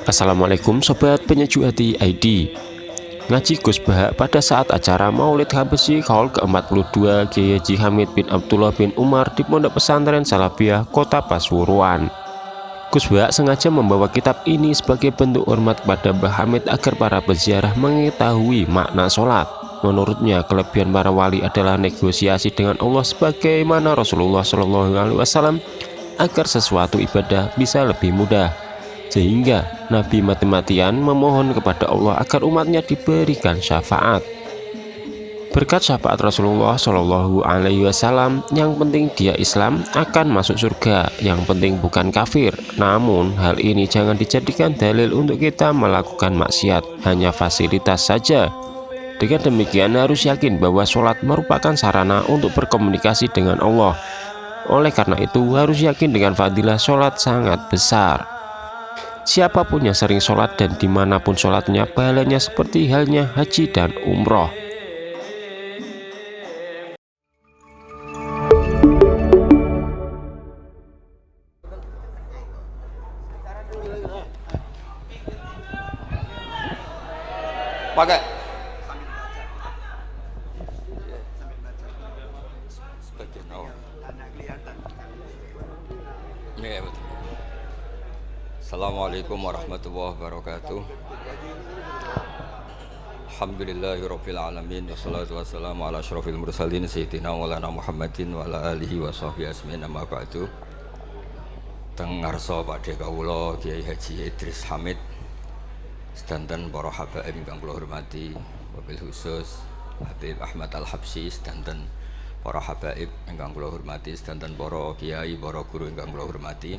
Assalamualaikum Sobat Penyejuk Hati ID. Ngaji Gus Bahak pada saat acara Maulid Habsyi Haul ke-42 Kiai Haji Hamid bin Abdullah bin Umar di Pondok Pesantren Salafiyah Kota Pasuruan. Gus Bahak sengaja membawa kitab ini sebagai bentuk hormat kepada Mbah Hamid agar para peziarah mengetahui makna sholat. Menurutnya, kelebihan para wali adalah negosiasi dengan Allah sebagaimana Rasulullah SAW agar sesuatu ibadah bisa lebih mudah. Sehingga Nabi mati-matian memohon kepada Allah agar umatnya diberikan syafaat. Berkat syafaat Rasulullah SAW, yang penting dia Islam akan masuk surga, yang penting bukan kafir. Namun hal ini jangan dijadikan dalil untuk kita melakukan maksiat, hanya fasilitas saja. Dengan demikian harus yakin bahwa sholat merupakan sarana untuk berkomunikasi dengan Allah. Oleh karena itu harus yakin dengan fadilah sholat sangat besar. Siapapun yang sering sholat dan dimanapun sholatnya, pahalanya seperti halnya haji dan umroh. Pakai sebagian awal. Ya, betul. Assalamualaikum warahmatullahi wabarakatuh. Alhamdulillahirabbil alamin wassalatu wassalamu ala asyrofil mursalin sayyidina maulana Muhammadin wa ala alihi wa sahbihi ajmain, amma ba'du. Teng ngarsa Pakde kawula Kiai Haji Idris Hamid sedanten para habaib ingkang kula hormati, wabil khusus Habib Ahmad Al-Habsyi sedanten para habaib ingkang kula hormati, sedanten para kiai, para guru ingkang kula hormati.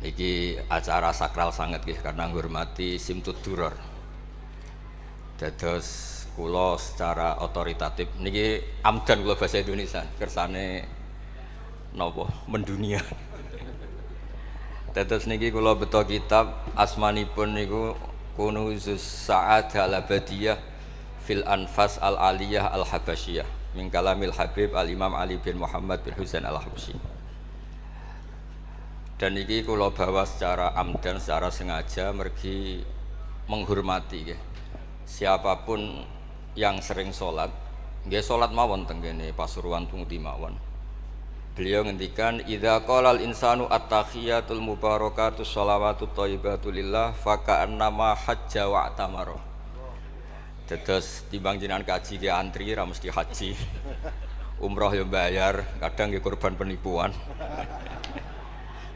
Iki acara sakral sangat nggih karena menghormati Simtud Duror. Dados kula secara otoritatif niki amdan kula bahasa Indonesia kersane napa mendunia. Dados niki kula beto kitab asmanipun niku Kunuzus Sa'ad Al-Abadiyah fil Anfas Al-Aliyah Al-Habasyiyah min kalamil Habib Al-Imam Ali bin Muhammad bin Husain Al-Habsyi. Dan ini kula bawa secara amdan, secara sengaja mergi menghormati ya. Siapapun yang sering sholat, nggih sholat mawon teng kene Pasuruan Tumuti mawon. Beliau ngendikan idza qalal insanu at-tahiyatul mubarakatus sholawatut thayyibatu lillah fa ka'annama hajja wa tamara. Dados timbang jenengan kaji ki antri ra mesti haji. Umroh ya bayar, kadang nggih korban penipuan.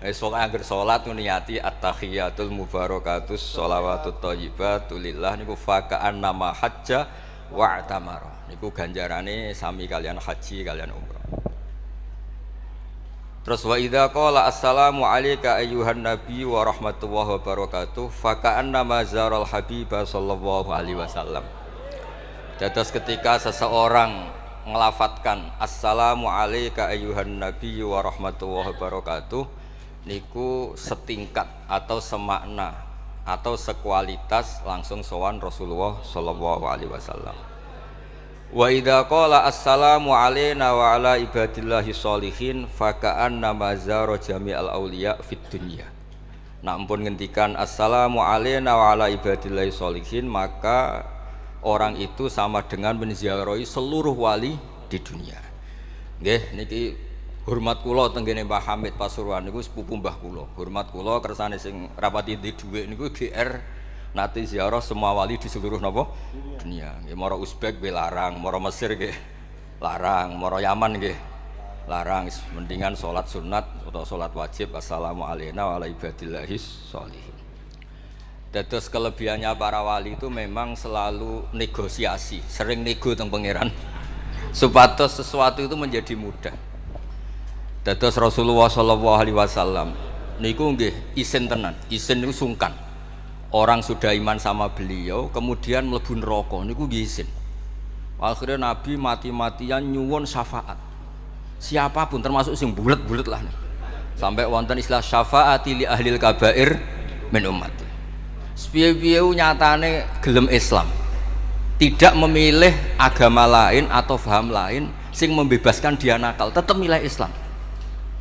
Soalnya agar sholat niati at-tahiyatul mubarakatus sholawatut thayyibatu lillah niku faka'an nama hajja wa tamara. Niku ganjarane sami kalian haji kalian umrah. Terus wa idza qala assalamu alayka ayyuhan nabi wa rahmatullahi wabarakatuh faka'an nama zaral habibah sallallahu alaihi wasallam. Dados ketika seseorang ngelafatkan assalamu alayka ayyuhan nabi wa rahmatullahi wabarakatuh, niku setingkat atau semakna atau sekualitas langsung sowan Rasulullah sallallahu alaihi wasallam. Wa idza qala assalamu alaina wa ala ibadillahi sholihin faka'anna mazara jami'al auliya fid dunya. Nah, ampun ngendikan assalamu alaina wa ala ibadillahi sholihin, maka orang itu sama dengan menziarahi seluruh wali di dunia. Nggih niki hormat kula tenggene Mbah Hamid Pasuruan niku sepupu mbah kula. Hormat kula kersane sing rapati di dhuwit niku GR nate ziarah semua wali di seluruh napa dunia. Nggih mara Uzbek nggih larang, mara Mesir nggih larang, mara Yaman nggih larang. Mendingan salat sunat atau salat wajib assalamu alayna wa ala ibadillahis sholihin. Dados kelebihannya para wali itu memang selalu negosiasi, sering nego teng pangeran supados sesuatu itu menjadi mudah. Dados Rasulullah sallallahu alaihi wasallam niku nggih isin tenan, isin niku sungkan. Orang sudah iman sama beliau kemudian mlebu neraka niku nggih isin. Akhirnya Nabi mati-matian nyuwun syafaat. Siapapun termasuk sing bulet-bulet lah. Sampai wonten istilah syafaati li ahlil kabair min ummati. Piye-piye nyatane gelem Islam. Tidak memilih agama lain atau paham lain sing membebaskan dia nakal, tetap milih Islam.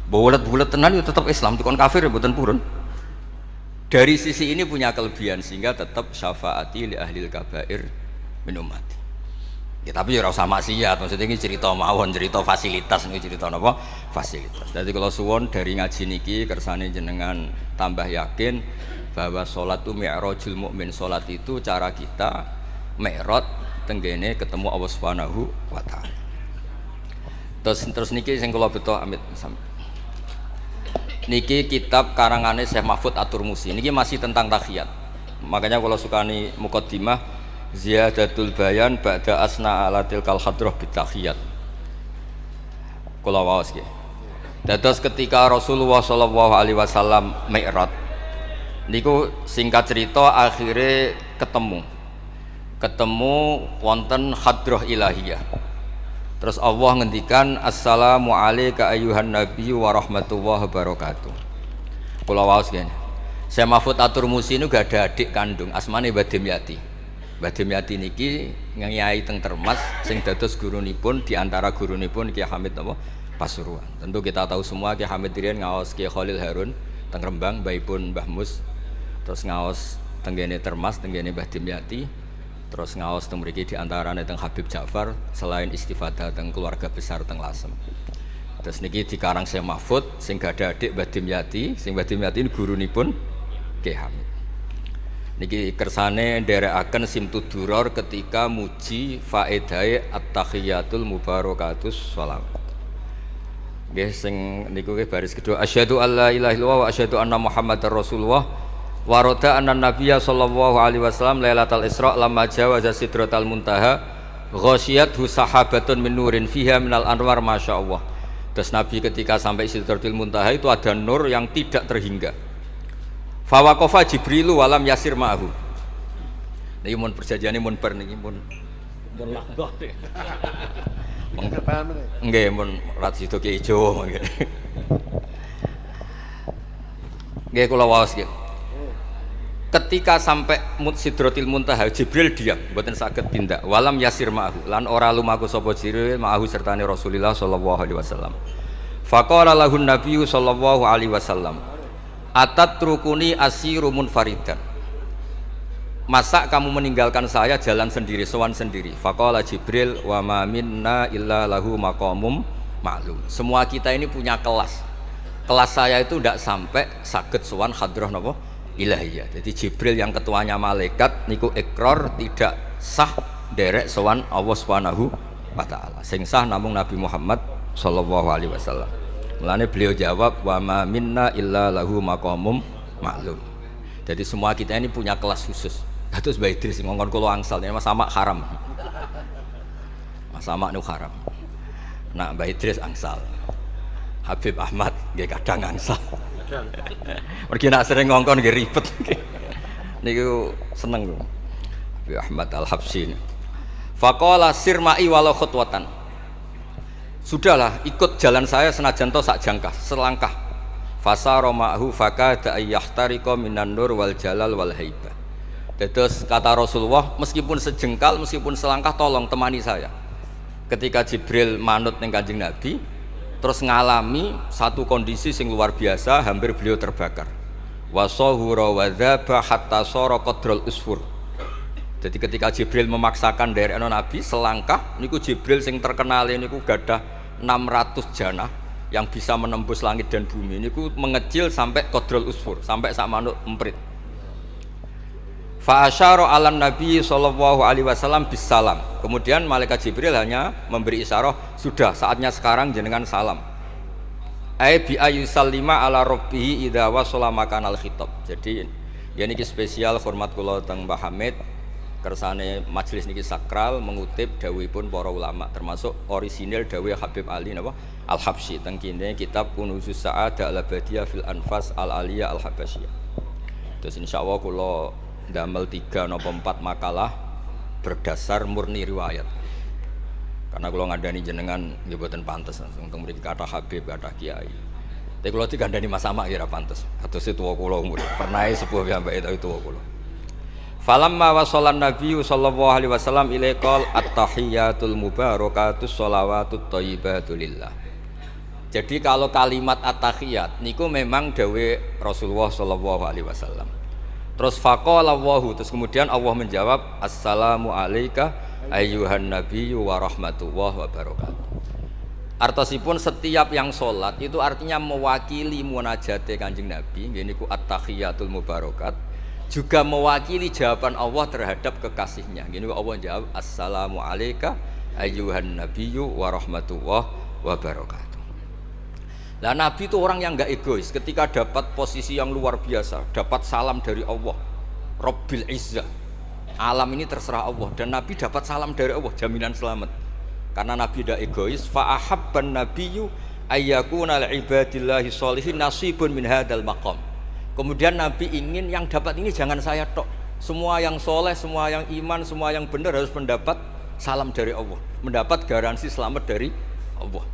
Bulat-bulat tenan itu tetap Islam, tukang kafir ya buatan purun. Dari sisi ini punya kelebihan sehingga tetap syafaati li ahlil kabair min ummati. Ya tapi ora usah maksiat, maksudnya ini cerita mawon, cerita fasilitas, ini cerita apa? Fasilitas. Jadi kalau suwon dari ngaji niki kersane jenengan tambah yakin bahwa sholat itu mi'rajul mukmin, sholat itu cara kita mi'raj tenggene ketemu Allah Subhanahu wa taala. Terus niki sing kula beto amit niki kitab karangane Syekh Mahfud At-Turmusi. Niki masih tentang tahiyat. Makanya kalau sukani muqaddimah Ziyadatul bayan ba'da asna ala tilkal hadrah bitahiyat. Kula waos nggih. Dados ketika Rasulullah sallallahu alaihi wasallam mi'raj niku singkat cerita akhirnya ketemu wonten hadrah ilahiyah. Terus Allah ngendikan assalamu alayka ayyuhan nabi wa rahmatullahi wabarakatuh. Kula waos nggih. Syekh Mahfud At-Turmusi niku gak ada adik kandung asmane Badim Yati. Badim Yati niki ngiyai teng Termas sing dados gurunipun di antara gurunipun Ki Hamid napa Pasuruan. Tentu kita tahu semua Ki Hamid riyen ngaos Ki Khalil Harun teng Rembang mbaipun Mbah Mus. Terus ngaos tenggene Termas tenggene Badim Yati. Terus ngaos teng mriki di antarane teng Habib Ja'far selain istifadah teng keluarga besar teng Lasem. Terus niki dikarang Syekh Mahfud sing gak ada adik Badim Yati, sing Badim Yati gurunipun Ki Hamid. Niki kersane nderekaken Simtud Duror ketika muji faedahe at-tahiyatul mubarakatus shalawat. Nggih sing niku nggih baris kedua asyhadu alla ilaha illallah wa asyhadu anna muhammadar rasulullah wa rada anna nabiyya sallallahu alaihi wasallam lailatul isra lamma jawaza sidratal muntaha ghasyiyathu sahabatun min nurin fiha minal anwar masyaallah. Terus Nabi ketika sampai sidratul muntaha itu ada nur yang tidak terhingga. Fawaqafa Jibrilu walam yasir ma'ahu. Niki mun perjanjiane mun bar niki mun lahdoh. Nggih mun rat sido ki ijo mangke. Nggih kula waos nggih. Ketika sampai Sidratil Muntaha Jibril diam, mboten saged tindak. Walam yasir ma'ahu lan ora lumaku sapa Jibril ma'ahu sertane Rasulullah sallallahu alaihi wasallam. Faqala lahun nabiyyu sallallahu alaihi wasallam atat trukuni asiru munfaridan. Masa kamu meninggalkan saya jalan sendiri, sowan sendiri. Faqala Jibril wa ma minna illa lahu maqamum ma'lum. Semua kita ini punya kelas. Kelas saya itu tidak sampai saged sowan hadrah napa ilahiyah. Jadi Jibril yang ketuanya malaikat niku ikrar tidak sah derek sowan Allah Subhanahu wa taala. Sing sah namung Nabi Muhammad sallallahu alaihi wasallam. Mulane beliau jawab wa ma minna illa lahu maqamum ma'lum. Jadi semua kita ini punya kelas khusus. Terus Mbah Idris ngongkon kula angsal Mas Samak haram. Mas Samak niku haram. Nah Mbah Idris angsal. Habib Ahmad nggih kadang angsal. Mergi nak sering ngongkon nggih ribet. Niku seneng lho. Habib Ahmad Al-Habsyi. Faqala sirma'i walau khutwatan. Sudahlah ikut jalan saya senajan to sak jangkah selangkah. Fasara ma'hu fakada ayyahtariqa minan nur wal jalal wal haibah. Terus kata Rasulullah meskipun sejengkal meskipun selangkah tolong temani saya. Ketika Jibril manut ning Kanjeng Nabi terus ngalami satu kondisi sing luar biasa hampir beliau terbakar. Wasahura wa dzaba hatta sara qadrul usfur. Jadi ketika Jibril memaksakan dari Nabi selangkah niku Jibril sing terkenal niku gadah 600 janah yang bisa menembus langit dan bumi niku mengecil sampai qadrul usfur, sampai sak manuk emprit. Fa asyara 'alan nabi sallallahu alaihi wasallam bisalam. Kemudian malaikat Jibril hanya memberi isyarat, sudah saatnya sekarang jenengan salam. Ai bi ayyusallima ala rabbih idza wasala makanal khitab. Jadi ya niki spesial hormat kula teng Mbah Hamid. Kersane majelis niki sakral mengutip dawuhipun para ulama termasuk orisinil dawuh Habib Ali napa Al-Habsyi teng kene kitab Kunuzus Sa'adah Al-Abadiyah fil Anfas Al-Aliyah Al-Habasyiyah. Terus insyaallah kula ndamel 3 napa 4 makalah berdasar murni riwayat. Karena kula ngandani jenengan nggih boten pantes untuk mriki kata Habib kata Kiai. Tapi kula digandani Mas Samak ya ora pantes. Kados tuwa kula umur. Pernah sepuh piyambake tapi tuwa kula. Falamma wasallan nabiyyu sallallahu alaihi wasallam ilaikal at-tahiyatul mubarakatus sholawatut thayyibatu lillah. Jadi kalau kalimat at-tahiyat niku memang dawe Rasulullah sallallahu alaihi wasallam. Terus faqala Allahu, terus kemudian Allah menjawab assalamu alayka ayyuhan nabiyyu wa rahmatullahi wa barakatuh. Artosipun setiap yang sholat itu artinya mewakili munajate Kanjeng Nabi, nggih niku at-tahiyatul mubarakat, juga mewakili jawaban Allah terhadap kekasihnya. Nggih niku Allah jawab assalamu alayka ayyuhan nabiyyu wa rahmatullahi wa barakatuh. Nah, Nabi itu orang yang enggak egois. Ketika dapat posisi yang luar biasa, dapat salam dari Allah, Rabbil Izzah, alam ini terserah Allah, dan Nabi dapat salam dari Allah, jaminan selamat. Karena Nabi tidak egois. Fa ahabban nabiyyu ayyakuna li'ibadillahi sholihin nasibun min hadzal maqam. Kemudian Nabi ingin yang dapat ini jangan saya tok. Semua yang soleh, semua yang iman, semua yang benar harus mendapat salam dari Allah, mendapat garansi selamat dari Allah.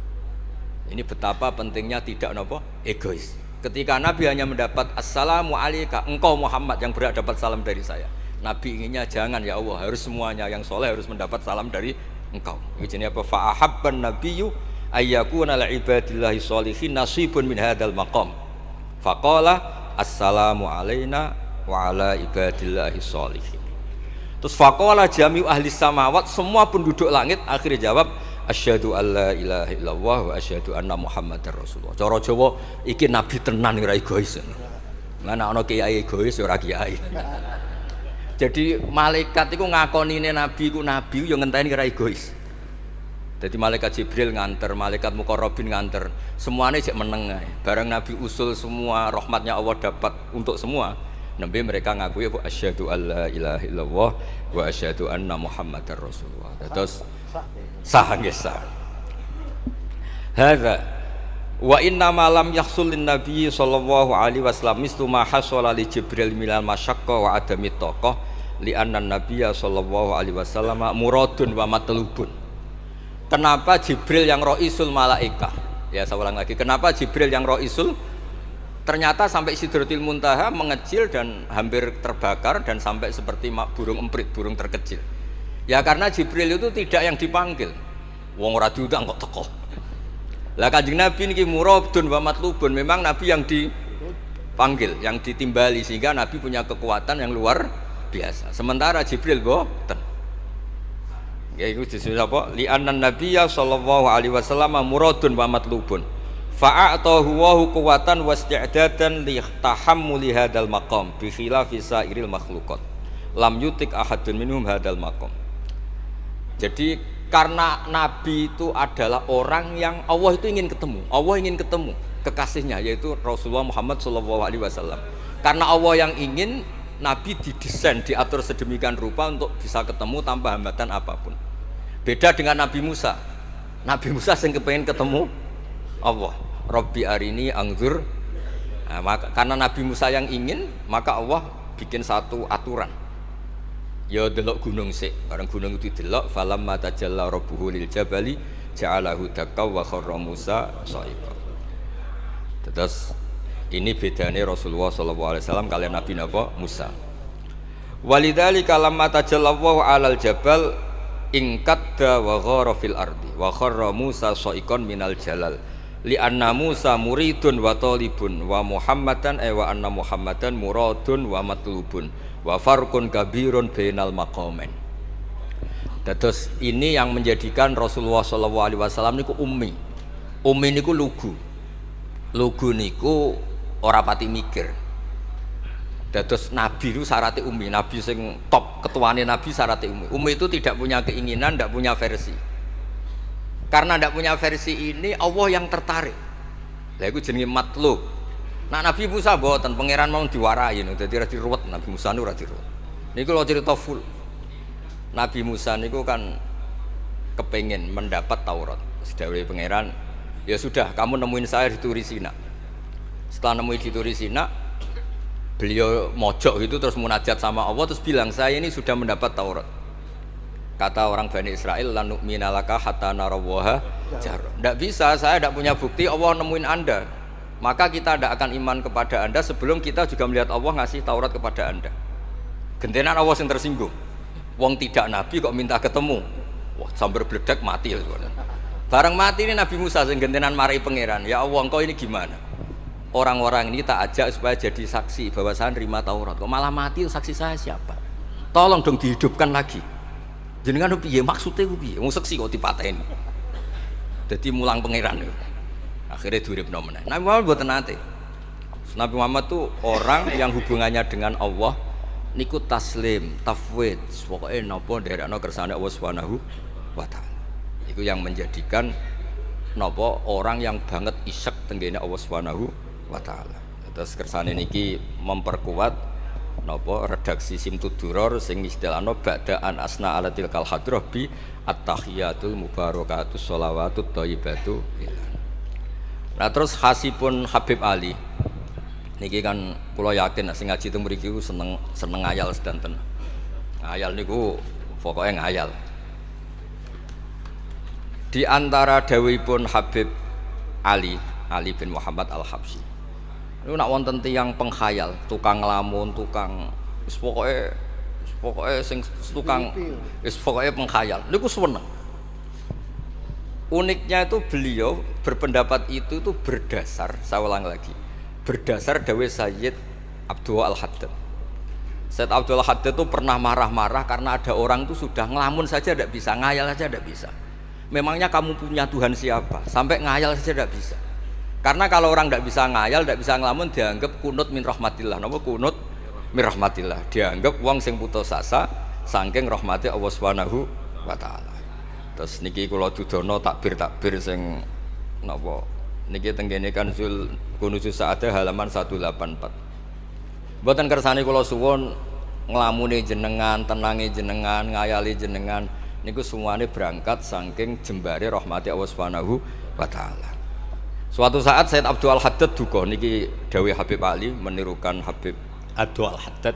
Ini betapa pentingnya tidak egois. Ketika Nabi hanya mendapat assalamu alayka, engkau Muhammad yang berhak dapat salam dari saya. Nabi inginnya jangan ya Allah, harus semuanya yang soleh harus mendapat salam dari engkau. Ini apa? Fa ahabban nabiyyu ayyakuna li'ibadillahi sholihin nasibun min hadzal maqam. Faqala assalamu alayna wa ala ibadillahi sholihin. Terus faqala jami'u ahli samawat, semua penduduk langit akhirnya jawab asyhadu alla ilaha illallah wa asyhadu anna muhammadar rasulullah. Cara Jawa iki nabi tenan ora egois. Mana ana kiai egois ora kiai. Jadi malaikat iku ngakonine nabi iku nabi yo ngenteni ora egois. Jadi malaikat Jibril nganter, malaikat Muqarrabin nganter, semuanya cek meneng ae. Bareng Nabi usul semua rahmatnya Allah dapat untuk semua. Nabi mereka ngakui asyhadu alla ilaha illallah wa asyhadu anna muhammadar rasulullah. Terus sah nggih sah. Hadza wa inna ma lam yahsul lin nabi sallallahu alaihi wasallam mislu ma hasala li Jibril minal masyaqqa wa adami taqah li anna nabiyya sallallahu alaihi wasallam muradun wa matlubun. Kenapa Jibril yang roisul malaika? Ya saya ulang lagi. Kenapa Jibril yang roisul? Ternyata sampai Sidratil Muntaha mengecil dan hampir terbakar dan sampai seperti burung emprit, burung terkecil. Ya karena Jibril itu tidak yang dipanggil. Wong ora diundang kok teko. Lah Kanjeng Nabi niki muradun wa matlubun, memang Nabi yang dipanggil, yang ditimbali, sehingga Nabi punya kekuatan yang luar biasa. Sementara Jibril boten. Ya itu disebut apa? Li annan nabiyya sallallahu alaihi wasallam muradun wa matlubun. Fa'atahu wa quwwatan wasti'dadan li tahammuli hadzal maqam bi khilafi sairil makhluqat. Lam yutik ahadun minhum hadzal maqam. Jadi karena Nabi itu adalah orang yang Allah itu ingin ketemu. Allah ingin ketemu kekasihnya yaitu Rasulullah Muhammad sallallahu alaihi wasallam. Karena Allah yang ingin, Nabi didesain, diatur sedemikian rupa untuk bisa ketemu tanpa hambatan apapun. Beda dengan Nabi Musa. Nabi Musa yang kepengen ketemu Allah. Rabbi arini angzur. Nah, karena Nabi Musa yang ingin, maka Allah bikin satu aturan. Ya delok gunung sik, bareng gunung itu delok falamma tajalla rabbuhu lil jabali ja'alahu dakka wa kharra Musa sha'iqa. Terus ini bedanya Rasulullah sallallahu alaihi wasallam kalian Nabi napa Musa. Walidzalika lamma tajallallahu 'alal jabal ingkadda wa ghara fil ardi wa kharra Musa sha'iqan minal jalal li anna Musa muridun wa talibun wa Muhammadan wa anna Muhammadan muradun wa matlubun wa farqun kabirun bainal maqamain. Terus ini yang menjadikan Rasulullah sallallahu alaihi wasallam niku ummi. Ummi niku lugu. Lugu niku ora pati mikir. Terus Nabi itu syaratnya ummi. Nabi sing top ketuane Nabi syaratnya ummi. Ummi itu tidak punya keinginan, tidak punya versi. Karena tidak punya versi ini Allah yang tertarik. Lah iku jenenge matlub. Nah Nabi Musa mboten pangeran mau diwarai no, dadi ora diruwet Nabi Musa niku ora diruwet. Niku lho cerita full. Nabi Musa niku kan kepengin mendapat Taurat. Sedawuhe pangeran, ya sudah kamu nemuin saya di Turi Sina. Setelah nemuin di Turi Sina, beliau mojok gitu terus munajat sama Allah terus bilang saya ini sudah mendapat Taurat. Kata orang Bani Israel lan nu'mina laka hatta narawaha jar. Tidak bisa, saya tidak punya bukti Allah nemuin Anda. Maka kita tidak akan iman kepada Anda sebelum kita juga melihat Allah ngasih Taurat kepada Anda. Gentenan Allah yang tersinggung. Wong tidak Nabi kok minta ketemu. Wah, sambar bledek mati ya. Bareng mati ini Nabi Musa yang gentenan marahi pangeran. Ya Allah, engkau ini gimana? orang-orang ini tak ajak supaya jadi saksi bahwa saya nerima Taurat. Kok malah mati, saksi saya siapa? Tolong dong dihidupkan lagi. Jenengan piye maksudnya piye? Wong saksi kok dipateni. Dadi mulang pangeran. Akhirnya diuripno meneh. Nabi Muhammad mboten nate. Nabi Muhammad tuh orang yang hubungannya dengan Allah niku taslim, tafwid, pokoknya napa nderekno kersane Allah Subhanahu wa taala. Iku yang menjadikan napa orang yang banget isek tenggene Allah Subhanahu wa taala. Terus kersane niki memperkuat napa redaksi Simtud Duror sing istilahno ba'daan asna ala tilkal hadrah bi at-tahiyatul mubarakatus sholawatut thayyibatu. Nah terus khasipun Habib Ali niki kan kula yakin sing ngaji teng mriki seneng ngayal sedanten. Ngayal niku pokoke ngayal. Di antara dawuhipun Habib Ali bin Muhammad Al-Habsyi. Niku nak wonten tiyang pengkhayal, tukang nglamun, tukang wis pokoke sing tukang wis pokoke pengkhayal. Niku seneng. Uniknya itu beliau berpendapat itu berdasar, saya ulang lagi, berdasar dawuh Sayyid Abdul Al-Haddad. Sayyid Abdul Al-Haddad itu pernah marah-marah karena ada orang itu sudah ngelamun saja tidak bisa, ngayal saja tidak bisa. Memangnya kamu punya Tuhan siapa? Sampai ngayal saja tidak bisa. Karena kalau orang tidak bisa ngayal, tidak bisa ngelamun, dianggap kunut min rahmatillah. Napa kunut min rahmatillah? Dianggap wong sing putus asa saking rahmati Allah Subhanahu wa taala. Terus niki kula dudono takbir sing napa niki tenggene Kanzul Kunuzul Sa'adah halaman 184. Mboten kersane kula suwun nglamune jenengan, tenange jenengan, ngayali jenengan niku semuanya berangkat saking jembare rahmati Allah Subhanahu wa taala. Suatu saat Sayyid Abdul Al-Haddad duka niki dawuh Habib Ali menirukan Habib Abdul Al-Haddad.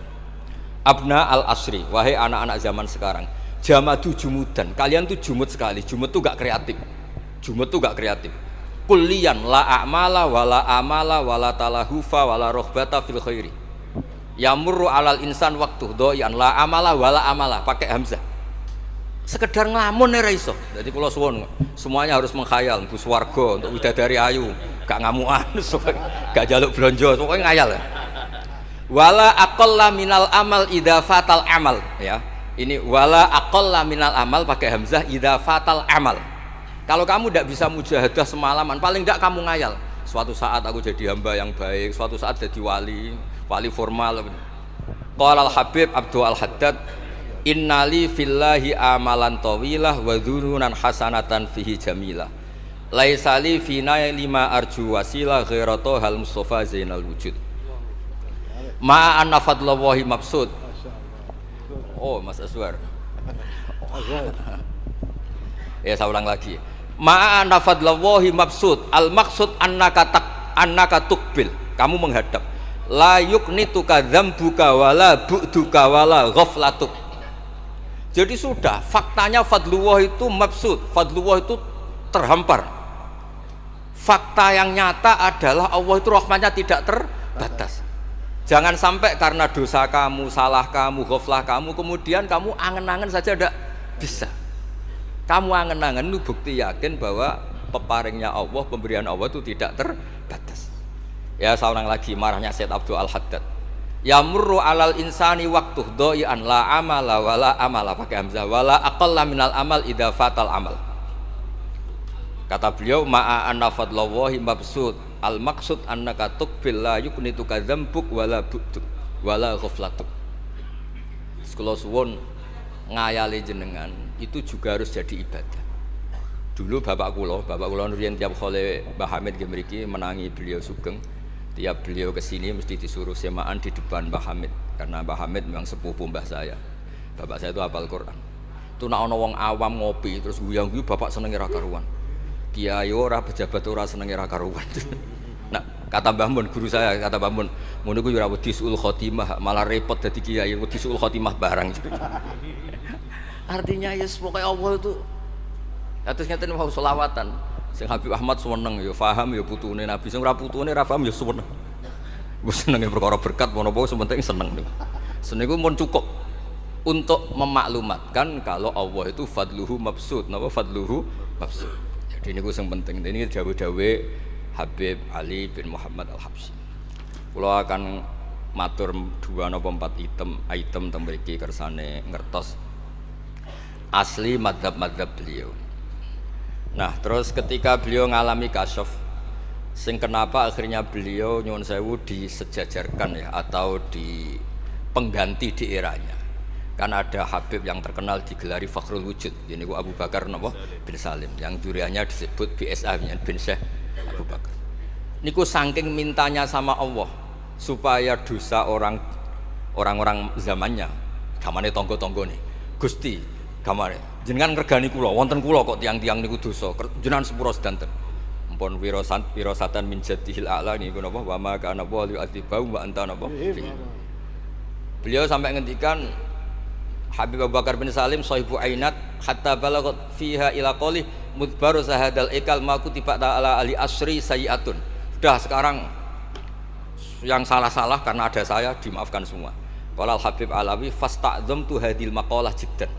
Abna al-asri, wahai anak-anak zaman sekarang, jamadu jumudan, kalian tuh jumud sekali. Jumud tuh gak kreatif. Jumud tuh gak kreatif. Kullian la a'mala wala amala wala talahufa wala rohbata fil khairi. Yamurru alal insan waktu doyan la amala wala amala pakai hamzah. Sekedar ngelamun ora iso. Jadi kula suwun semuanya harus menghayal Bu swarga untuk widadari ayu, gak ngamukan, gak jaluk blonjo, pokoknya ngayal. Wala aqalla minal amal idza fatal amal, ya. Ini wala aqalla minal amal pakai hamzah idza fatal amal. Kalau kamu tidak bisa mujahadah semalaman, paling tidak kamu ngayal. Suatu saat aku jadi hamba yang baik, suatu saat jadi wali formal. Qala al-Habib Abdul Al-Haddad, innali fillahi amalan tawilah wa dhununan hasanatan fihi jamilah. Laisa li fina lima arju wasilah ghairatu hal Mustafa Zainal Wujud. Ma anna fadlallahi mabsud. Oh, Mas Aswar. Ya, saya ulang lagi. Ma'a nafadlallahi mabsud, al maksud annaka tukbil, kamu menghadap. La yuknituka dzambuka wala bu'duka wala ghaflatuk. Jadi sudah, faktanya fadlullah itu mabsud, fadlullah itu terhampar. Fakta yang nyata adalah Allah itu rahmatnya tidak terbatas. Jangan sampai karena dosa kamu, salah kamu, ghaflah kamu, kemudian kamu angen-angen saja tidak bisa. Kamu angen-angen itu bukti yakin bahwa peparingnya Allah, pemberian Allah itu tidak terbatas. Ya, saya ulang lagi marahnya Sayyid Abdul Al-Haddad. Yamurru alal insani waktu doyan la amala wala amala pakai hamzah wala aqalla minal amal idza fatal amal. Kata beliau ma'a anna fadlallahi mabsud, al maksud annaka tuqbil la yuknituka dzambuk wala bu'duk wala ghaflatuk. Sekolah suwun ngayali jenengan itu juga harus jadi ibadah. Dulu bapak kula nurian tiap kali Mbah Hamid nggih mriki menangi beliau sugeng, tiap beliau kesini mesti disuruh semaan di depan Mbah Hamid karena Mbah Hamid memang sepupu mbah saya. Bapak saya itu hafal Quran. Itu nak ana wong awam ngopi terus guyang-guyu bapak senenge ra karuan. Kiai ora, pejabat ora senenge ra karuan. Nah, kata Mbah Mun guru saya, kata Mbah Mun, ngono iku ora wedi suul khotimah, malah repot dadi kiai, wedi suul khotimah barang. Artinya ya pokoknya Allah itu atus ngeten mau selawatan. Sing Habib Ahmad seneng ya paham ya putune Nabi, sing ora putune ora paham ya seneng. Wis senenge perkara berkat menapa sementing seneng. Seneng iku mun cukup untuk memaklumatkan kalau Allah itu fadluhu mabsud. Napa fadluhu mabsud. Jadi niku sing penting. Ini dawuh-dawuh Habib Ali bin Muhammad Al-Habsyi. Kula akan matur 2 napa 4 item teng mriki kersane ngertos asli madzhab-madzhab beliau. Nah, terus ketika beliau ngalami kasyaf, sing kenapa akhirnya beliau nyuwun sewu disejajarkan ya atau di pengganti di eranya. Karena ada Habib yang terkenal digelari Fakhrul Wujud, ini Abu Bakar napa bin Salim, yang duriannya disebut BSA bin Syekh Abu Bakar. Niku saking mintanya sama Allah supaya dosa orang-orang zamannya, gamane tonggo-tonggo nih, Gusti, gamane jenengan ngregani kula, wonten kula kok tiang-tiang niku dosa, jenengan sepura sedanten. Ampun wirosatan min jadihil a'la niku napa wa ma kana wa yu'adzibau wa anta napa. Beliau sampai ngendikan Habib Abu Bakar bin Salim sahibu ainat hatta balagat fiha ila qali mudbaru sahadal ikal ma kutiba ta'ala ali asri sayiatun. Sudah sekarang yang salah-salah karena ada saya dimaafkan semua. Qala Habib Alawi fasta'dzamtu hadil maqalah jiddan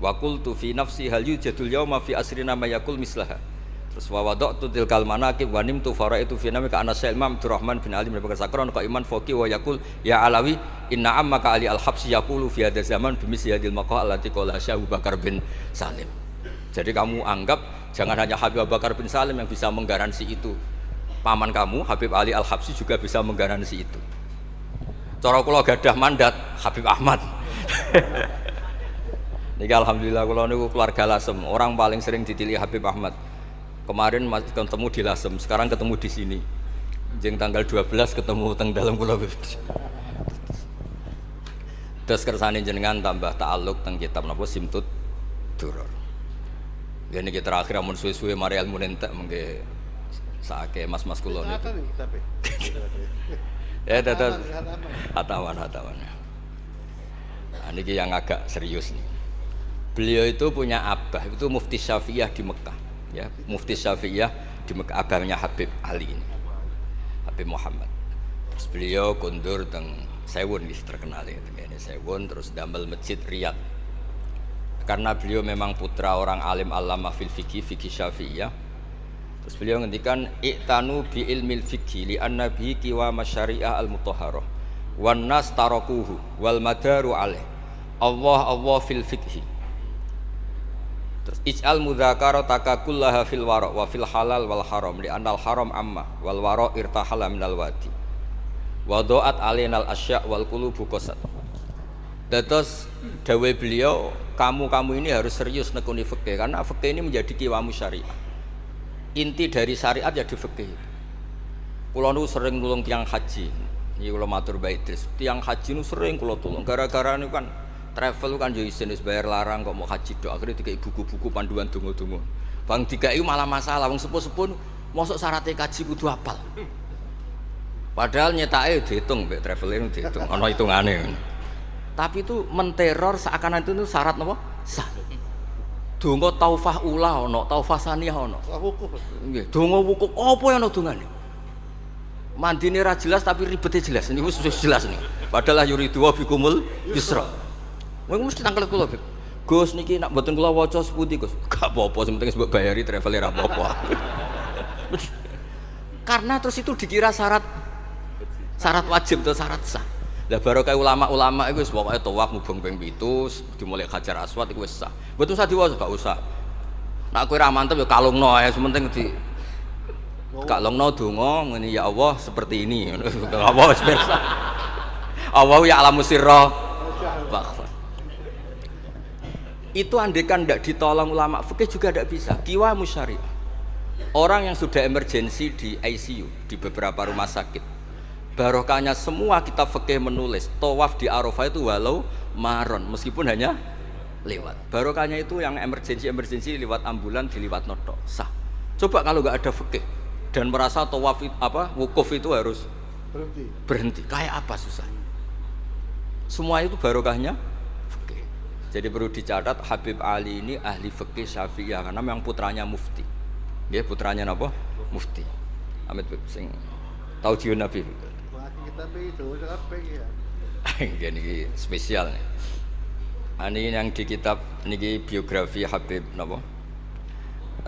wa qultu fi nafsi hal yujadul yawma fi asrina ma yaqul mislaha. Terus wa wada'tu tilkal manaqib wa nimtu faraitu fi namika ana Syekh Imam Abdurrahman bin Ali bin Bakar Sakron ka iman faqih wa yaqul ya Alawi inna ammaka Ali Al-Habsyi yaqulu fi hadha zaman bimisli hadil maqal allati qala Syekh Abu Bakar bin Salim. Jadi kamu anggap jangan hanya Habib Abu Bakar bin Salim yang bisa menggaransi itu. Paman kamu Habib Ali Al-Habsyi juga bisa menggaransi itu. Cara kula gadah mandat Habib Ahmad. Niki alhamdulillah kula niku keluarga Lasem, orang paling sering ditilih Habib Ahmad. Kemarin masih ketemu di Lasem, sekarang ketemu di sini. Jeng tanggal 12 ketemu teng dalam kula. Terus kersane jenengan tambah ta'alluq teng kitab napa Simtud Duror. Ya niki terakhir amun suwe-suwe mari ilmu entek mengke saake mas-mas kula niku. Ya dados hatawan. Nah, niki yang agak serius nih. Beliau itu punya abah, itu Mufti Syafi'iyah di Mekah. Ya, Mufti Syafi'iyah di Mekah, abahnya Habib Ali ini, Habib Muhammad. Terus beliau kundur teng Sewun wis terkenal ini Sewun, terus damel masjid Riyadh. Karena beliau memang putra orang alim alama fil fikih Syafi'iyah. Terus beliau ngendikan i'tanu bi ilmil fikih li anna bihi qiwa masyari'ah al mutahharah wan nas tarakuhu wal madaru alaih. Allah fil fikih. Terus ij'al mudzakarata kullaha fil wara' wa fil halal wal haram li anal haram amma wal wara' irtahala minal wadi wa do'at alainal asya' wal qulubu qasad. Terus dawuh beliau, kamu ini harus serius nekuni fikih karena fikih ini menjadi kiwamu syariah. Inti dari syariat ya di fikih. Kula nu sering nulung tiyang haji. Iki kula matur Mbak Idris, tiyang haji nu sering kula tulung gara-gara niku kan travel kan yo isin wis bayar larang kok mau haji tok, akhirnya dikai buku-buku panduan donga-donga. Bang dikai malah masalah wong sepuh-sepuh mosok syaratnya kaji kudu hafal. Padahal nyetake diitung mbek traveling diitung, ana hitungane. Tapi itu menteror seakan itu syarat napa? Sah. Donga taufah ula ana, taufah saniyah ana. Wukuf. Nggih, donga wukuf apa yang ana dongane? Mandine ra jelas tapi ribete jelas. Niku wis jelas nih. Padahal yuridu wa bikumul yusra. Wong mesti tangkel kula, Beb. Gus niki nak mboten kula waca sepundi, Gus? Gak apa-apa, sing penting mbok bayari travel ra apa-apa. Karena terus itu dikira syarat wajib atau syarat sah. Lah barokah ulama-ulama iku wis pokoke tawaf mubeng ping 7 dimulai Hajar Aswad iku wis sah. Mboten usah diwaca, gak usah. Nak kowe ra mantep ya kalungno ae, sementing di kalungno donga ngene ya Allah seperti ini. Apa wis pirsa. Allah ya alamu sirra wa akhfa. Itu andekan tidak ditolong ulama fikih juga tidak bisa. Kiwa musyariah. Orang yang sudah emergensi di ICU di beberapa rumah sakit, barokahnya semua kitab fikih menulis tawaf di Arafah itu walau maron meskipun hanya lewat. Barokahnya itu yang emergensi lewat ambulan diliwat noto sah. Coba kalau nggak ada fikih dan merasa tawaf wukuf itu harus berhenti. Kayak apa susahnya? Semua itu barokahnya. Jadi perlu dicatat Habib Ali ini ahli fikih Syafi'iyah karena memang putranya mufti. Dia putranya apa? Mufti. Amit sing tahu jiun Nabi. Ini spesial nih. Ini yang di kitab niki biografi Habib napa?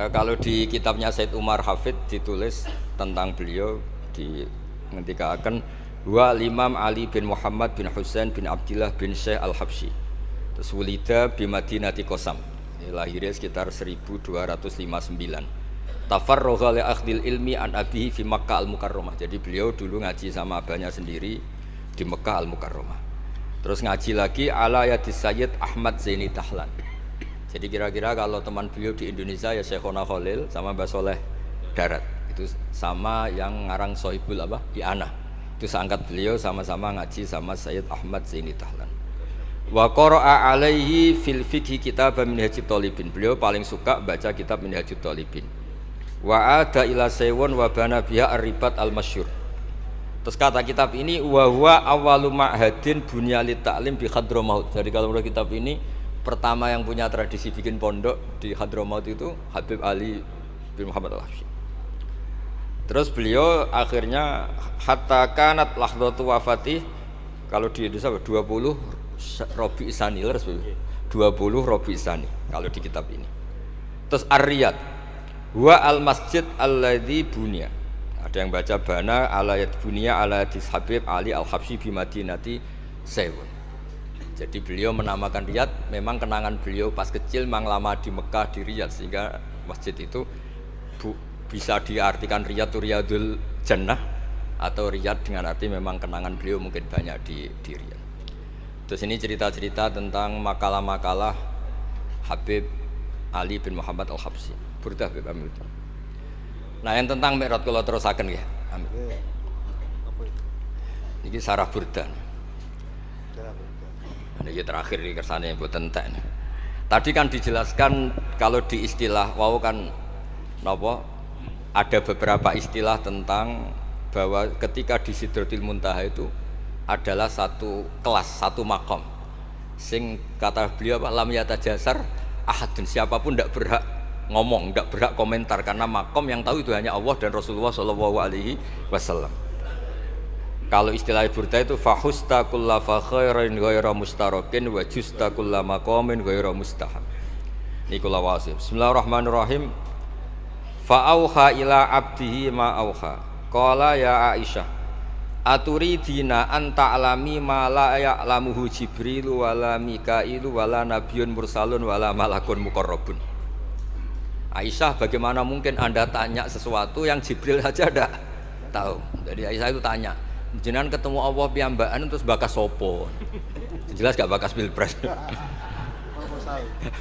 Kalau di kitabnya Said Umar Hafid ditulis tentang beliau di ngendikaken wa Imam Ali bin Muhammad bin Husain bin Abdillah bin Syekh Al-Habsyi. Terus wulida bi Madinati Qasam. Lahirnya sekitar 1259. Tafarragha li akhdil ilmi an abihi fi Makkah Al-Mukarramah. Jadi beliau dulu ngaji sama abahnya sendiri di Mekah Al-Mukarramah. Terus ngaji lagi ala yadis Sayyid Ahmad Zaini Dahlan. Jadi kira-kira kalau teman beliau di Indonesia ya Syekhona Khalil sama Mbah Soleh Darat. Itu sama yang ngarang Sohibul apa? I'anah. Itu seangkat beliau sama-sama ngaji sama Sayyid Ahmad Zaini Dahlan. Wa qara'a alaihi fil fiqhi kitab Minhajut Thalibin. Beliau paling suka baca kitab Minhajut Thalibin. Wa ada ila saywun wa bana biha ar-ribat al-masyhur. Terus kata kitab ini wa huwa awwalu ma'hadin bunya lit ta'lim bi Hadramaut. Jadi kalau menurut kitab ini pertama yang punya tradisi bikin pondok di Hadramaut itu Habib Ali bin Muhammad Al-Habsyi. Terus beliau akhirnya hatta kanat lahdatu wafati, kalau di Indonesia 20 Rabi Isani, 20 Rabi Isani kalau di kitab ini. Terus Ar-Riyad wa al-masjid alladzi bunya. Ada yang baca bana alayat bunya ala Habib Ali Al-Habsyi bi Madinati Sewun. Jadi beliau menamakan Riyadh, memang kenangan beliau pas kecil memang lama di Mekah di Riyadh, sehingga masjid itu bisa diartikan Riyadh itu Riyadul Jannah atau Riyadh dengan arti memang kenangan beliau mungkin banyak di Riyadh. Terus ini cerita-cerita tentang makalah-makalah Habib Ali bin Muhammad Al-Habsyi. Burdah Habib Amil. Nah yang tentang Mi'raj kalau terusaken ya. Amin. Ini sarah burdah. Ini terakhir di kersane mboten entek. Tadi kan dijelaskan kalau di istilah wau kan napa ada beberapa istilah tentang bahwa ketika di Sidratul Muntaha itu adalah satu kelas, satu makom. Sing kata beliau apa lam yatajasar ahadun, siapapun tidak berhak ngomong, tidak berhak komentar karena makom yang tahu itu hanya Allah dan Rasulullah Shallallahu alaihi wasallam. Kalau istilah burda itu fahusta kulla fakhairin ghaira mustarakin wa justa kulla maqamin ghaira mustaham. Nikulah wasim. Bismillahirrahmanirrahim. Fa auha ila abdihi ma auha. Qala ya Aisyah, aturidina an ta'lami ma la ya'lamuhu Jibril wala Mikailu wala nabiyyun mursalun wala malakun muqarrabun. Aisyah, bagaimana mungkin Anda tanya sesuatu yang Jibril saja tidak tahu. Jadi Aisyah itu tanya, jenengan ketemu Allah piyambakan terus bakas sopo? Jelas gak bakas pilpres.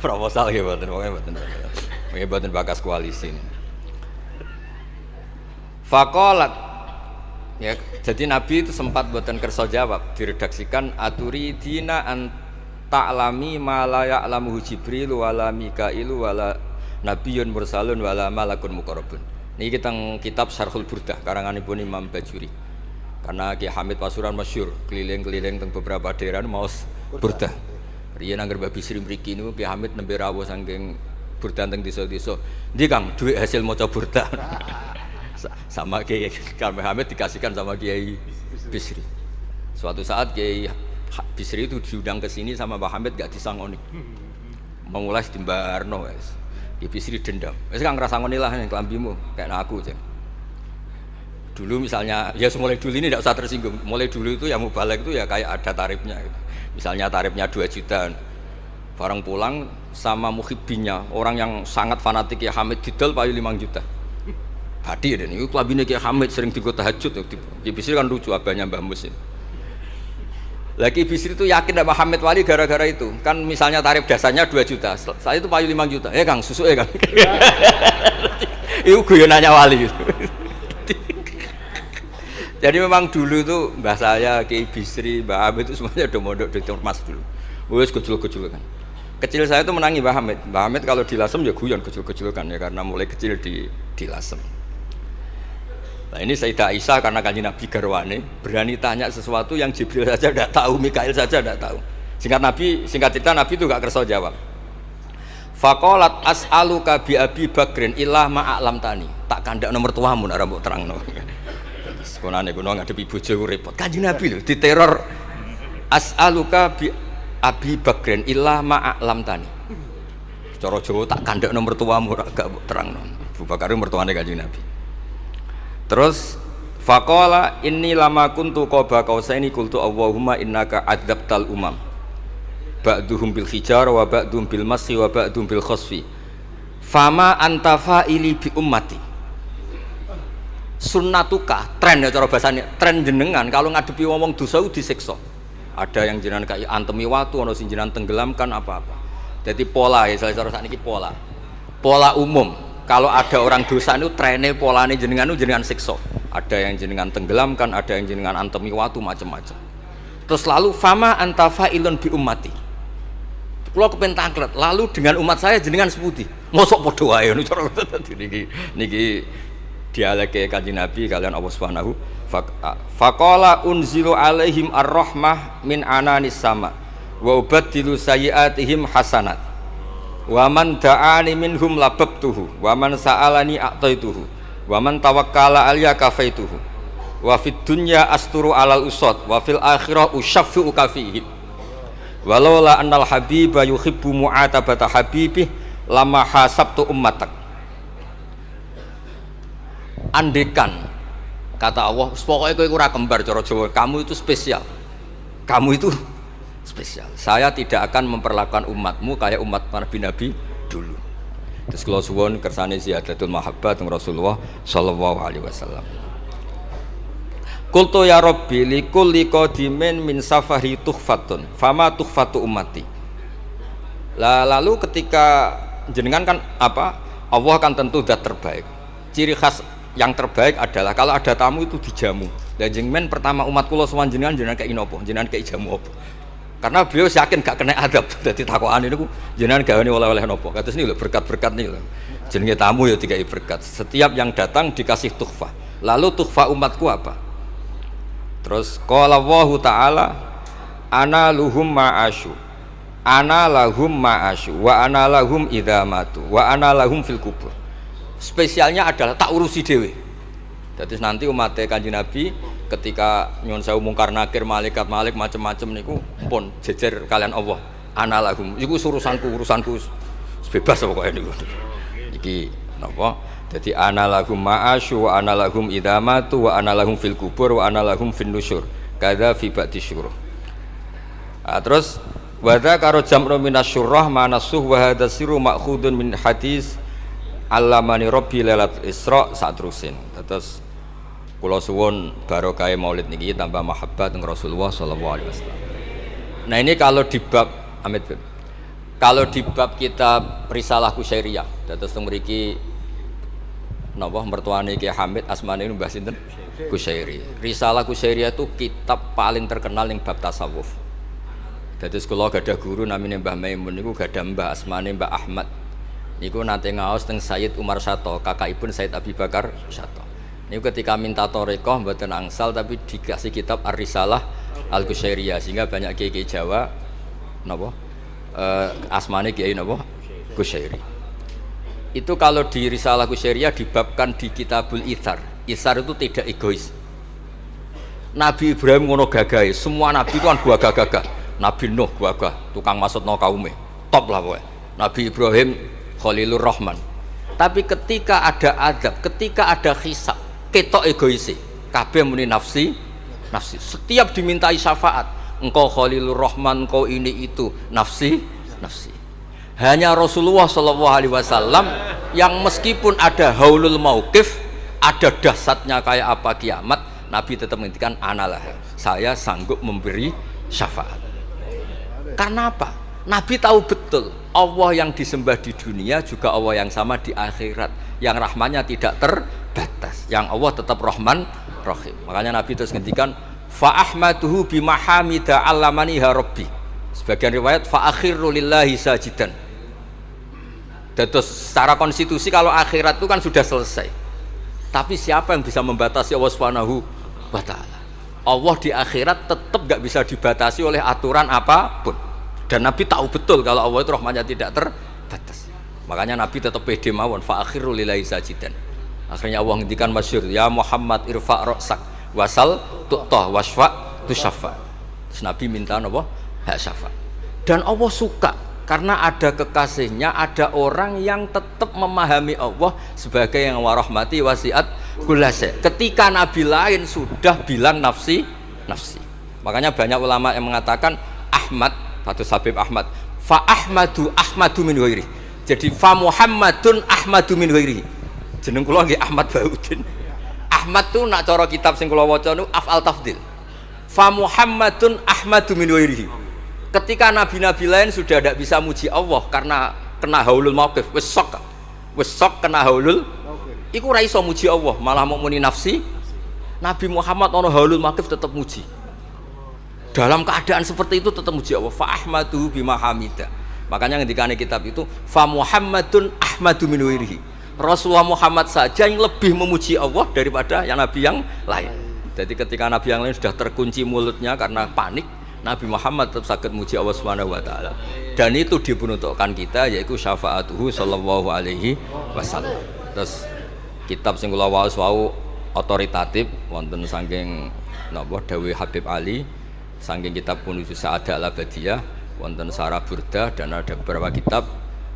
Proposal ya mboten, mboten bakas koalisi. Faqalat, ya, jadi Nabi itu sempat mboten kersa jawab, diredaksikan aturidina an ta'lami ma la ya'lamuhu Jibril wala Mikailu wala nabiyyun mursalun wala malakun muqarrabun. Niki teng kitab Syarhul Burdah karanganipun Imam Bajuri. Karena Ki Hamid Pasuruan masyhur keliling-keliling teng beberapa daerah maos burdah. Riyen angger Mbah Bisri mriki niku Ki Hamid nembe rawuh saking burdah teng desa-desa. Ndi Kang, duit hasil maca burdah. Sama Ki Hamid dikasihkan sama Kiai Bisri. Suatu saat Kiai Bisri itu diundang ke sini sama Mbah Hamid gak disangoni. Memulai dimbarno wis. Ki Bisri dendam. Wis Kang ngrasangoni lah klambimu kayak aku aja. Dulu misalnya, ya mulai dulu ini tidak usah tersinggung. Mulai dulu itu yang mubalek itu ya kayak ada tarifnya gitu. Misalnya tarifnya 2 juta. Barang pulang sama muhibbinya, orang yang sangat fanatik ya Hamid didol payu 5 juta. Tadi dan itu kelabine Ki Hamid sering digo tahajud. Ki Bisri kan lucu abahnya Mbah Mus. Lagi Bisri itu yakin sama Hamid Wali gara-gara itu. Kan misalnya tarif dasarnya 2 juta. Saya itu payu 5 juta. Kang, susu Kang. Itu guyonannya Wali gitu. Jadi memang dulu itu mbah saya, Kiai Bisri, Mbah Hamid itu semuanya udah mondok di Mas dulu. Wes kecil-kecil kan. Kecil saya itu menangi Mbah Hamid. Mbah Hamid kalau di Lasem ya guyon kecil-kecil kan ya karena mulai kecil di Lasem. Nah ini Sayyidah Aisyah karena kanjeng Nabi garwane berani tanya sesuatu yang Jibril saja tidak tahu, Mikail saja tidak tahu. Singkat cerita Nabi itu gak kersa jawab. Faqalat as'aluka bi Abi Bakrin illah ma'alam tani. Tak kandak nomor tuamu nek ora mbok terangno. Sekonane kuno ngadepi bojo repot. Kanjeng Nabi lho diteror as'aluka bi Abi Bakrin illah ma'alam tani. cara Jawa tak kandhakno mertuamu gak terangno. Abu Bakar mertuane Kanjeng Nabi. Terus faqala inni lama kuntu qaba qausaini qultu Allahumma innaka adzabtal umam. Ba'duhum bil hijar wa ba'duhum bil masyi wa ba'duhum bil khasfi. Fama anta fa'ili bi ummati. Sunnatuka, tren ya cara bahasanya, tren jenengan kalau ngadepi wong dosa disiksa. Ada yang jenengan kaya antemi watu, ana sing jenengan tenggelamkan apa-apa. Jadi pola ya, cara sakniki pola. Pola umum. Kalau ada orang dosa itu trennya polane jenengan itu jenengan siksa. Ada yang jenengan tenggelamkan, ada yang jenengan antemi watu macam-macam. Terus lalu fama anta fa'ilun bi ummati. Kula kepen tanglet, lalu dengan umat saya jenengan sepundi? Mosok padha wae ngono cara niki dialeke Kanjeng Nabi kalian Allah Subhanahu faqala unzilu alaihim ar-rahmah min ananis sama wa ubaddilu sayyiatihim hasanat wa man da'ani minhum lababtuhu wa man sa'alani a'taituhu wa man tawakkala alayya kafaituhu wa fid dunya asturu alal usad wa fil akhirah usyaffi'u kafihim walau la annal habiba yuhibbu mu'atabata habibih lama hasabtu ummatak. Andekan kata Allah, pokoknya kowe ora kembar cara Jawa, kamu itu spesial. Kamu itu spesial. Saya tidak akan memperlakukan umatmu kayak umat Nabi dulu. Terus kula suwun kersane ziyadatul mahabbah teng Rasulullah sallallahu alaihi wasallam. Qultu ya Rabbi likulli qadimin min safari tuhfatun fama tuhfatu ummati. Lalu ketika jenengan kan apa? Allah kan tentu zat terbaik. Ciri khas yang terbaik adalah kalau ada tamu itu dijamu. Dan jenengan pertama umat kula sowan jenengan kei napa? Jenengan kei jamu apa? Karena beliau yakin gak kena adab. Dadi takokane niku jenengan gawane oleh-oleh napa? Kados niku lho berkat-berkat niku lho. Jenenge tamu ya dikai berkat. Setiap yang datang dikasih tuhfah. Lalu tuhfah umatku apa? Terus qala Allahu taala ana luhum ma'asyu. Ana lahum ma'asyu wa ana lahum idza matu wa ana lahum fil kubur. Spesialnya adalah tak urusi dewe. Jadi nanti umat Kanjeng Nabi ketika nyuwun sewu mungkar nakir malaikat malik macam-macam niku pun jejer kalian Allah. Ana lahum. Iku urusanku bebas pokoknya niku. Iki napa? Jadi ana lahum ma'asyu wa ana lahum idza matu wa ana lahum fil kubur wa ana lahum fin nusyur. Kadza fi ba'di syuruh. Terus wa dzakara jam'u minasyurrah manasuh wa hadza sirru ma'khudun min hadis Allamani Rabbi lailat Isra saat terusin. Terus kula suwun barokah Maulid niki tambah mahabbat dengan Rasulullah sallallahu alaihi wasallam. Nah ini kalau di bab Amit kalau di bab kitab Risalah Kusyairiyah terus mriki napa mertuane Ki Hamid asmane Mbah sinten Kusyairi. Risalah Kusyairiyah itu kitab paling terkenal ning bab tasawuf. Dados kula gadah guru namine Mbah Maimun niku gadah Mbah asmane Mbah Ahmad. Niku nate ngaos teng Sayyid Umar Sato, kakakipun Sayyid Abi Bakar Sato. Niku ketika minta thariqah mboten angsal tapi dikasih kitab Ar-Risalah Al-Kusyairiyah sehingga banyak kiai Jawa napa asmane kiai napa Kusyairi. Itu kalau di Risalah Kusyairiyah dibabkan di Kitabul Itsar. Itsar itu tidak egois. Nabi Ibrahim ngono gagahe, semua nabi itu kan gagah-gagah. Nabi Nuh gagah, tukang maksudno kaume. Top lah pokoknya. Nabi Ibrahim Khalilur Rahman. Tapi ketika ada adab, ketika ada hisab, ketok egoisi. Kabeh muni nafsi. Setiap dimintai syafaat, engkau Khalilur Rahman, engkau ini itu, nafsi. Hanya Rasulullah sallallahu alaihi wasallam yang meskipun ada haulul mauqif, ada dahsyatnya kayak apa kiamat, Nabi tetap menghentikan analah. Saya sanggup memberi syafaat. Karena apa? Nabi tahu betul Allah yang disembah di dunia juga Allah yang sama di akhirat, yang rahmannya tidak terbatas, yang Allah tetap Rahman Rahim. Makanya Nabi terus ngendikan fa ahmaduhu bi mahamida allamaniha rabbi. Sebagian riwayat fa akhiru lillahi sajidan. Terus secara konstitusi kalau akhirat itu kan sudah selesai. Tapi siapa yang bisa membatasi Allah Subhanahu wa taala? Allah di akhirat tetap gak bisa dibatasi oleh aturan apapun. Dan Nabi tahu betul kalau Allah itu rahmatnya tidak terbatas. Makanya Nabi tetap pede mawon fa akhiru lillahi sajidan. Akhirnya Allah ngendikan masyhur, ya Muhammad irfa' ra'sak wasal tu'tah wasfa' tusyafa. Terus Nabi minta apa? Hak syafaat. Dan Allah suka Karena ada kekasihnya, ada orang yang tetap memahami Allah sebagai yang warahmati wasiat kullase. Ketika nabi lain sudah bilang nafsi, nafsi. Makanya banyak ulama yang mengatakan Ahmad, Fathus Habib Ahmad, fa Ahmadu min ghairi. Jadi fa Muhammadun Ahmadu min ghairi. Jeneng kula nggih Ahmad Baudin. Ahmad tuh nak cara kitab sing kula waca niku af'al tafdil. Fa Muhammadun Ahmadu min ghairihi. Ketika nabi-nabi lain sudah tidak bisa muji Allah karena kena haulul mauqif, wis sok kena haulul, iku ora iso muji Allah, malah mau muni nafsi. Nabi Muhammad ono haulul mauqif tetap muji. Dalam keadaan seperti itu tetap muji Allah. Fa ahmadu bima hamida. Makanya ngendikane kitab itu fa Muhammadun Ahmadu min ghairihi. Rasulullah Muhammad saja yang lebih memuji Allah daripada yang nabi yang lain. Jadi ketika nabi yang lain sudah terkunci mulutnya karena panik, Nabi Muhammad tetap sakit muji Allah Subhanahu wa taala. Dan itu dibentukkan kita yaitu syafaatuhu sallallahu alaihi wasallam. Terus kitab sing kula waos wau otoritatif wonten saking napa dawuh Habib Ali, saking kitab Kunuz Sa'adah Al-Abadiyah, wonten Sarah Burdah dan ada beberapa kitab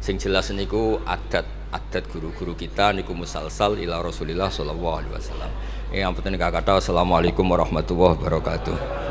sing jelas niku adat guru-guru kita niku musalsal ila Rasulillah sallallahu alaihi wasallam. Yang penting kata assalamualaikum warahmatullahi wabarakatuh.